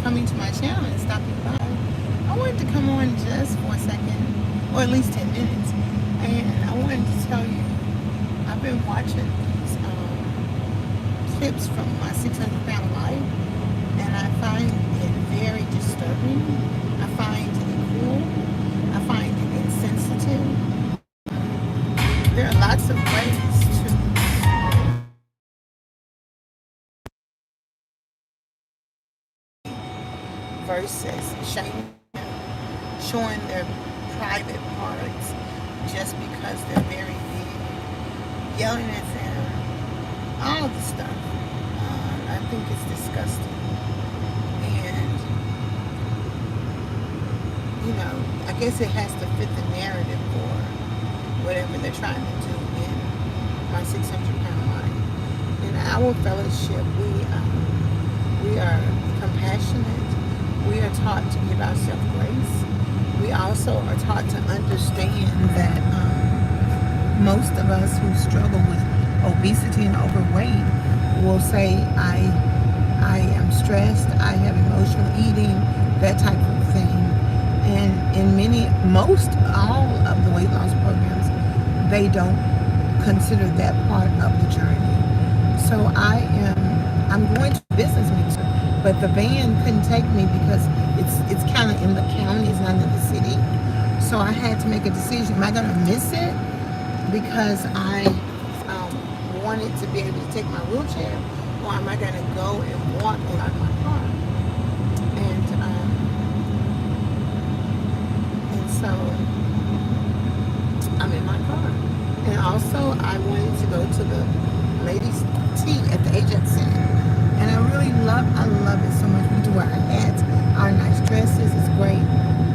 coming to my channel and stopping by. I wanted to come on just for a second, or at least 10 minutes, and I wanted to tell you, I've been watching these clips from my 600-pound life, and I find it very disturbing. I find it cruel. I find it insensitive. There are lots of ways to versus shaming, showing their private parts just because they're very big, yelling at them, all the stuff. I think it's disgusting. And, I guess it has to fit the narrative for whatever they're trying to do in my 600-pound life. In our fellowship, we are compassionate. We are taught to give ourselves grace. We also are taught to understand that most of us who struggle with obesity and overweight will say, I am stressed, I have emotional eating, that type of thing. And in all of the weight loss programs, they don't consider that part of the journey. So I'm going to business mixer, but the van couldn't take me because it's kind of in the county, it's not in the city. So I had to make a decision. Am I going to miss it because I wanted to be able to take my wheelchair, or am I going to go and walk out of my car? And so I'm in my car. And also I wanted to go to the ladies' tea at the Ajax Center. And I love it so much. We do our hats, our nice dresses, it's great.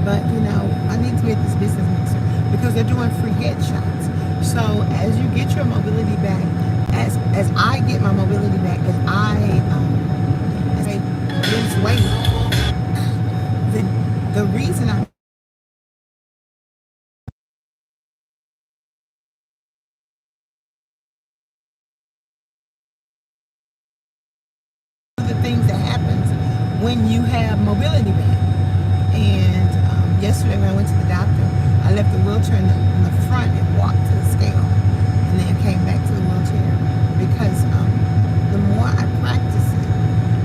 But I need to get this business mixer because they're doing free headshots. So as you get your mobility back, as I get my mobility back, as I lose weight, the reason I the things that happens when you have mobility back. And yesterday when I went to the doctor, I left the wheelchair in the front and walked to the scale, and then came back to the wheelchair because the more I practice it,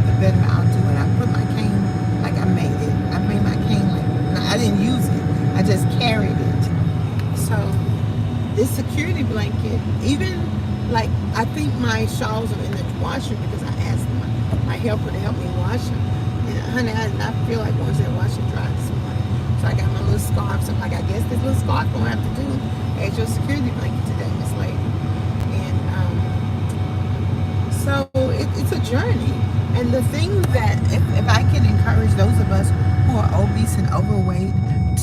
the better I'll do it. I put my cane like I made it. I made my cane I didn't use it. I just carried it. So this security blanket, even like I think my shawls are in the washer because I asked my helper to help me wash them. And honey, I did not feel like going to the washer and dry this morning. So I got my little scarf. So I'm like, I guess this little scarf gonna have to do as your security blanket today, Miss Lady. And so it's a journey. And the thing that if I can encourage those of us who are obese and overweight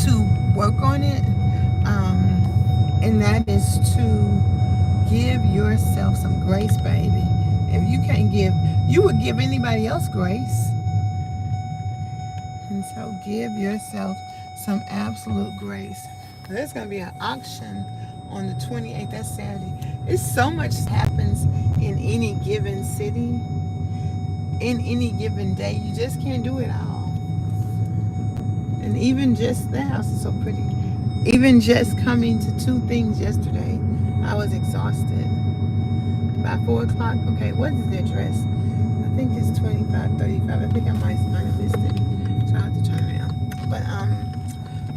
to work on it, and that is to give yourself some grace, baby. If you can't give, you would give anybody else grace. And so give yourself some absolute grace. There's going to be an auction on the 28th, that's Saturday. It's so much happens in any given city, in any given day. You just can't do it all. And even just, the house is so pretty. Even just coming to 2 things yesterday, I was exhausted. By 4 o'clock, okay, what is the address? I think it's 2535. I think I might have missed it. So I have to turn around. But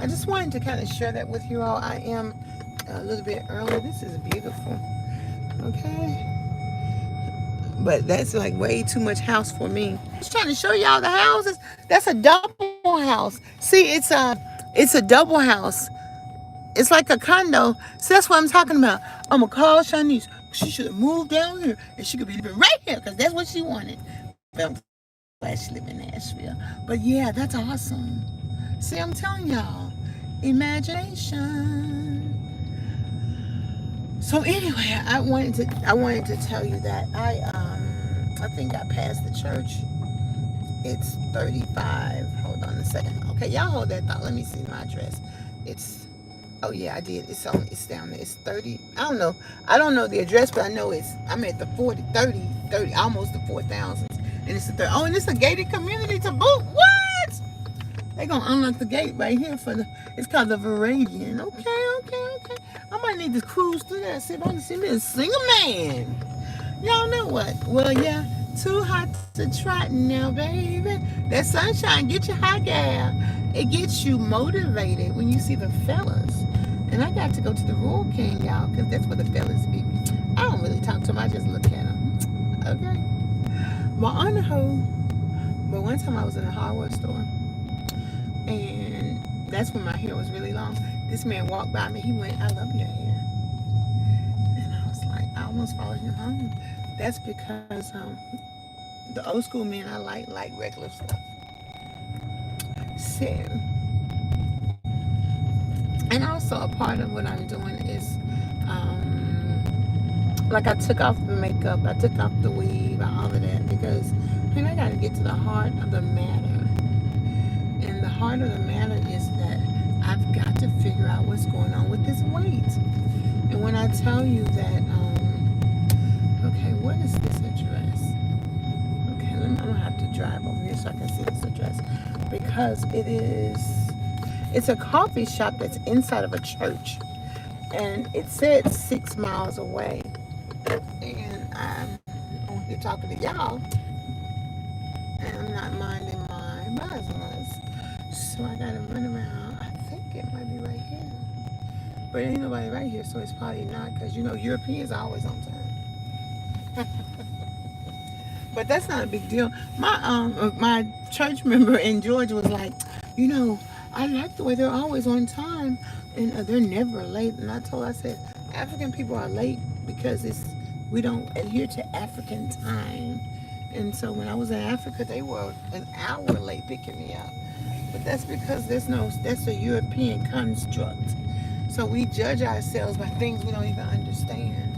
I just wanted to kind of share that with you all. I am a little bit early. This is beautiful. Okay. But that's like way too much house for me. Just trying to show y'all the houses. That's a double house. See, it's a double house. It's like a condo. So that's what I'm talking about. I'm going to call Shanice. She should have moved down here and she could be living right here because that's what she wanted. But I'm glad she live in Nashville. But yeah, that's awesome. See, I'm telling y'all, imagination. So anyway, I wanted to tell you that I think I passed the church. It's 35. Hold on a second. Okay, y'all hold that thought. Let me see my address. It's, oh yeah, I did. It's down there. It's 30. I don't know the address, but I know I'm at the 30, almost the 4,000. And it's and it's a gated community to boot. What? They gonna unlock the gate right here for the. It's called the Viridian. Okay. I might need to cruise through there, see if I can see me a single man. Y'all know what? Well, yeah, too hot to trot now, baby. That sunshine get you hot, gal. It gets you motivated when you see the fellas. And I got to go to the Royal King, y'all, because that's where the fellas be. I don't really talk to them. I just look at them. Okay. Well, on the whole, but one time I was in a hardware store, and that's when my hair was really long. This man walked by me. He went, "I love your hair." And I was like, I almost followed him home. That's because the old school men I like regular stuff. So, and also a part of what I'm doing is, like I took off the makeup, I took off the weave, all of that because, I got to get to the heart of the matter. And the heart of the matter is that I've got to figure out what's going on with this weight. And when I tell you that, okay, what is this address? Okay, I'm gonna have to drive over here so I can see this address because it's a coffee shop that's inside of a church, and it said 6 miles away. And I'm on here talking to y'all, and I'm not minding my business, so I gotta run around. I think it might be right here, but ain't nobody right here, so it's probably not because Europeans are always on time. But that's not a big deal. My church member in Georgia was like, I like the way they're always on time and they're never late. And I said, African people are late because we don't adhere to African time. And so when I was in Africa, they were an hour late picking me up. But that's because that's a European construct. So we judge ourselves by things we don't even understand.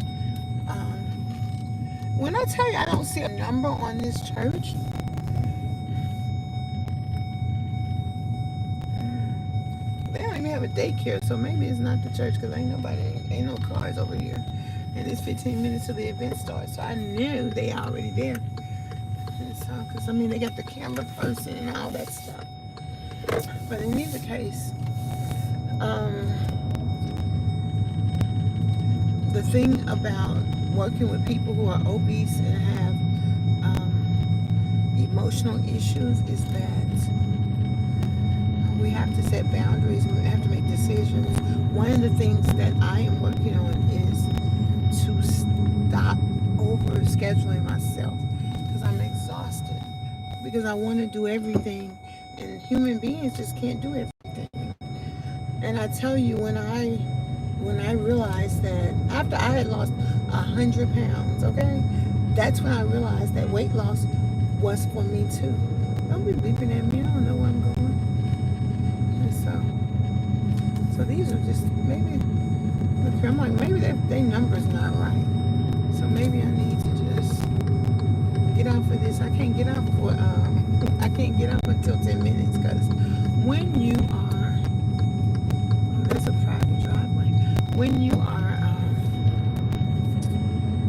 When I tell you I don't see a number on this church, they don't even have a daycare, so maybe it's not the church because ain't no cars over here. And it's 15 minutes till the event starts, so I knew they already there. And so, because they got the camera person and all that stuff. But in either case, the thing about working with people who are obese and have emotional issues is that we have to set boundaries and we have to make decisions. One of the things that I am working on is to stop over scheduling myself because I'm exhausted, because I want to do everything and human beings just can't do everything. And I tell you, when I realized that after I had lost 100 pounds, okay, that's when I realized that weight loss was for me too. Don't be beeping at me. I don't know where I'm going. And so these are just maybe. Look, I'm like maybe their number's not right. So maybe I need to just get off of this. I can't get off until 10 minutes because when you are, that's a private driveway. When you are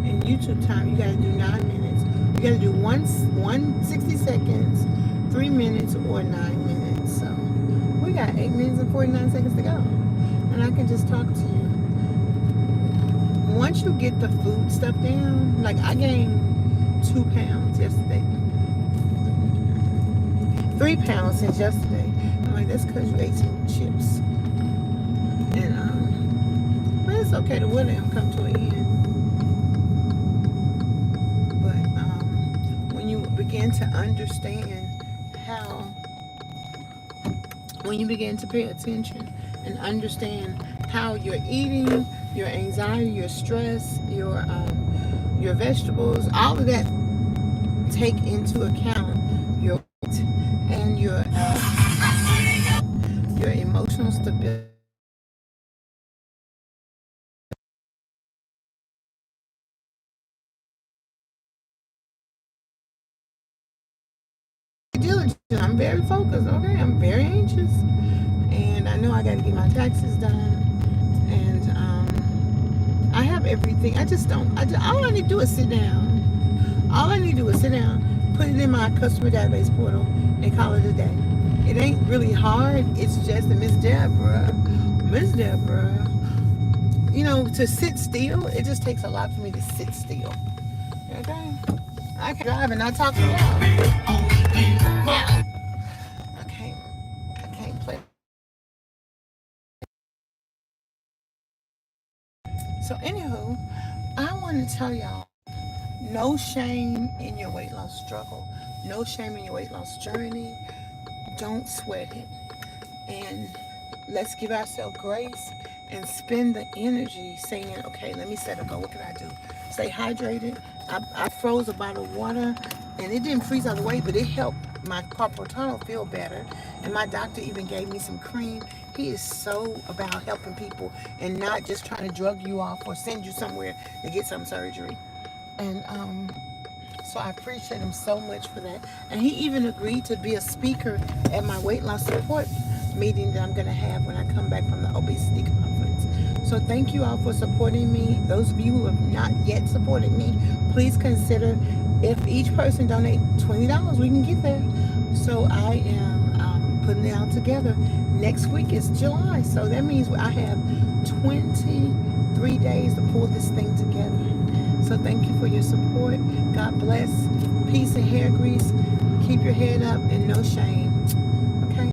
in YouTube time, you got to do 9 minutes. You got to do one 60 seconds, 3 minutes, or 9 minutes. So we got 8 minutes and 49 seconds to go, and I can just talk to you. Once you get the food stuff down, like I gained 2 pounds yesterday, 3 pounds since yesterday. I'm like, that's because you ate some chips. And but it's okay. The winter will come to an end. But when you begin to understand when you begin to pay attention and understand how you're eating, your anxiety, your stress, your vegetables, all of that take into account your weight and your emotional stability. Diligent. I'm very focused. Okay, I'm very anxious, and I know I got to get my taxes done, and I have everything. All I need to do is sit down. All I need to do is sit down, put it in my customer database portal, and call it a day. It ain't really hard. It's just that Miss Deborah, to sit still, it just takes a lot for me to sit still. Okay? I can drive and not talk to y'all. I can't, I can't play. So, anywho, I want to tell y'all no shame in your weight loss struggle, no shame in your weight loss journey. Don't sweat it. And let's give ourselves grace and spend the energy saying, okay, let me set a goal. What can I do? Stay hydrated. I froze a bottle of water and it didn't freeze all the way, but it helped my carpal tunnel feel better. And my doctor even gave me some cream. He is so about helping people and not just trying to drug you off or send you somewhere to get some surgery. And so I appreciate him so much for that. And he even agreed to be a speaker at my weight loss support meeting that I'm going to have when I come back from the obesity conference. So thank you all for supporting me. Those of you who have not yet supported me, please consider, if each person donate $20, we can get there. So I am putting it all together. Next week is July, so that means I have 23 days to pull this thing together. So thank you for your support. God bless. Peace and hair grease. Keep your head up and no shame.